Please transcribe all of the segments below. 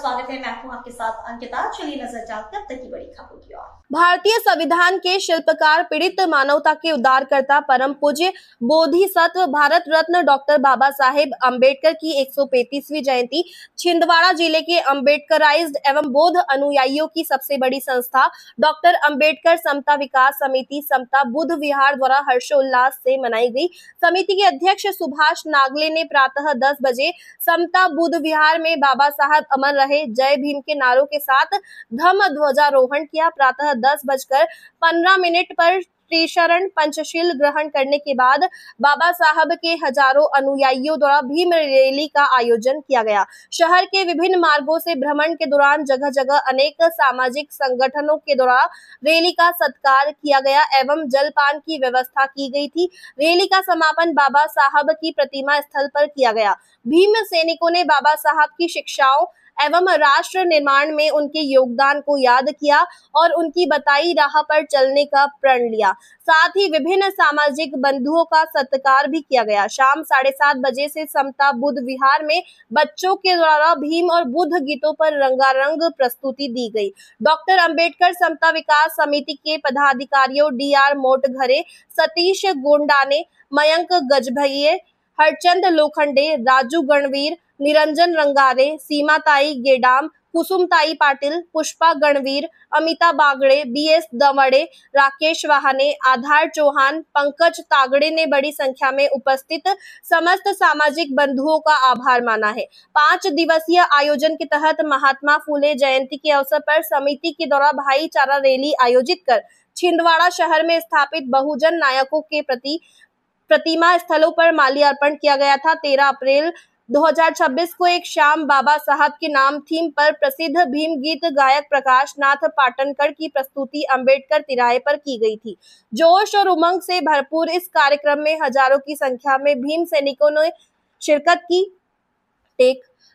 स्वागत है। मैं हूं आपके साथ अंकिता। चलिए नजर डालते हैं अब तक की बड़ी खबरों की ओर। भारतीय संविधान के शिल्पकार, पीड़ित मानवता के उद्धारकर्ता, परम पूज्य बोधिसत्व भारत रत्न डॉक्टर बाबा साहेब अम्बेडकर की 135वीं जयंती छिंदवाड़ा जिले के अम्बेडकराइज्ड एवं बौद्ध अनुयायियों की सबसे बड़ी संस्था डॉक्टर अम्बेडकर समता विकास समिति समता बुद्ध विहार द्वारा हर्षोल्लास से मनाई गई। समिति के अध्यक्ष सुभाष नागले ने प्रातः 10 बजे समता बुद्ध विहार में बाबा साहब अमर रहे, जय भीम के नारों के साथ धम्म ध्वजारोहण किया। प्रातः 10:15 पर त्रिशरण पंचशील ग्रहण करने के बाद बाबा साहब के हजारों अनुयायियों द्वारा भीम रैली का आयोजन किया गया। शहर के विभिन्न मार्गों से भ्रमण के दौरान जगह जगह अनेक सामाजिक संगठनों के द्वारा रैली का सत्कार किया गया एवं जलपान की व्यवस्था की गई थी। रैली का समापन बाबा साहब की प्रतिमा स्थल पर किया गया। भीम सैनिकों ने बाबा साहब की शिक्षाओं एवं राष्ट्र निर्माण में उनके योगदान को याद किया और उनकी बताई राह पर चलने का प्रण लिया। साथ ही विभिन्न सामाजिक बंधुओं का सत्कार भी किया गया। शाम 7:30 बजे से समता बुद्ध विहार में बच्चों के द्वारा भीम और बुद्ध गीतों पर रंगारंग प्रस्तुति दी गई। डॉक्टर अंबेडकर समता विकास समिति के पदाधिकारियों DR मोटघरे, सतीश गोंडाने, मयंक गजभइये, हरचंद लोखंडे, राजू गणवीर, निरंजन रंगारे, सीमाताई गेडाम, कुसुमताई पाटिल, पुष्पा गणवीर, अमिता बागड़े, BS दवड़े, राकेश वाहने, आधार चौहान, पंकज तागड़े ने बड़ी संख्या में उपस्थित समस्त सामाजिक बंधुओं का आभार माना है। 5 दिवसीय आयोजन के तहत महात्मा फुले जयंती के अवसर पर समिति के द्वारा भाईचारा रैली आयोजित कर छिंदवाड़ा शहर में स्थापित बहुजन नायकों के प्रति प्रतिमा स्थलों पर माल्यार्पण किया गया था। 13 अप्रैल 2026 को एक शाम बाबा साहब के नाम थीम पर प्रसिद्ध भीम गीत गायक प्रकाश नाथ पाटनकर की प्रस्तुति अंबेडकर तिराहे पर की गई थी। जोश और उमंग से भरपूर इस कार्यक्रम में हजारों की संख्या में भीम सैनिकों ने शिरकत की।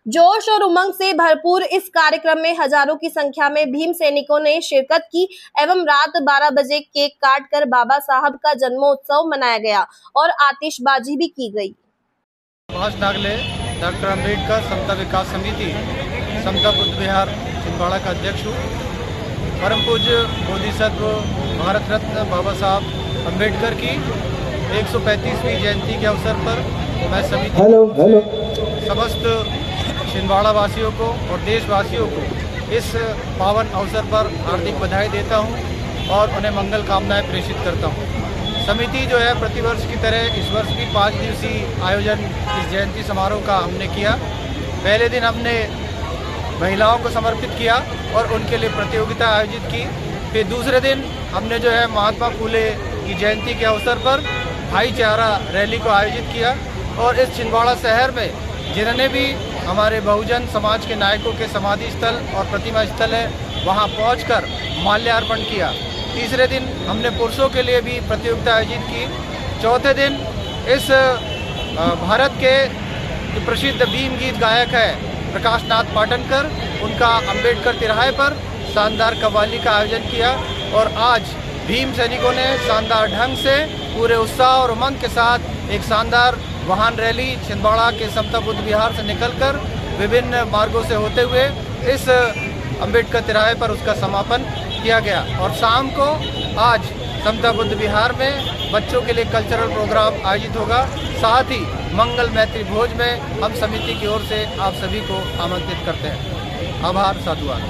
जोश और उमंग से भरपूर इस कार्यक्रम में हजारों की संख्या में भीम सैनिकों ने शिरकत की एवं रात 12 बजे केक काटकर बाबा साहब का जन्मोत्सव मनाया गया और आतिशबाजी भी की गई। सुभाष नागले, डॉक्टर अम्बेडकर समता विकास समिति समता बुद्ध विहार छिंदवाड़ा का अध्यक्ष हूँ। परम पूज्य बोधिसत्व भारत रत्न बाबा साहब अम्बेडकर की 135वीं जयंती के अवसर पर मैं समिति समस्त छिंदवाड़ा वासियों को और देशवासियों को इस पावन अवसर पर हार्दिक बधाई देता हूं और उन्हें मंगल कामनाएं प्रेषित करता हूं। समिति जो है प्रतिवर्ष की तरह इस वर्ष भी 5 दिवसीय आयोजन इस जयंती समारोह का हमने किया। पहले दिन हमने महिलाओं को समर्पित किया और उनके लिए प्रतियोगिता आयोजित की। फिर दूसरे दिन हमने जो है महात्मा फुले की जयंती के अवसर पर भाईचारा रैली को आयोजित किया और इस छिंदवाड़ा शहर में जिन्होंने भी हमारे बहुजन समाज के नायकों के समाधि स्थल और प्रतिमा स्थल है वहां पहुंचकर माल्यार्पण किया। तीसरे दिन हमने पुरुषों के लिए भी प्रतियोगिता आयोजित की। चौथे दिन इस भारत के जो प्रसिद्ध भीम गीत गायक है प्रकाश नाथ पाटनकर, उनका अम्बेडकर तिराहे पर शानदार कव्वाली का आयोजन किया और आज भीम सैनिकों ने शानदार ढंग से पूरे उत्साह और उमंग के साथ एक शानदार वाहन रैली छिंदवाड़ा के समता बुद्ध विहार से निकलकर विभिन्न मार्गों से होते हुए इस अम्बेडकर तिराहे पर उसका समापन किया गया। और शाम को आज समता बुद्ध विहार में बच्चों के लिए कल्चरल प्रोग्राम आयोजित होगा। साथ ही मंगल मैत्री भोज में हम समिति की ओर से आप सभी को आमंत्रित करते हैं। आभार, साधुवाद।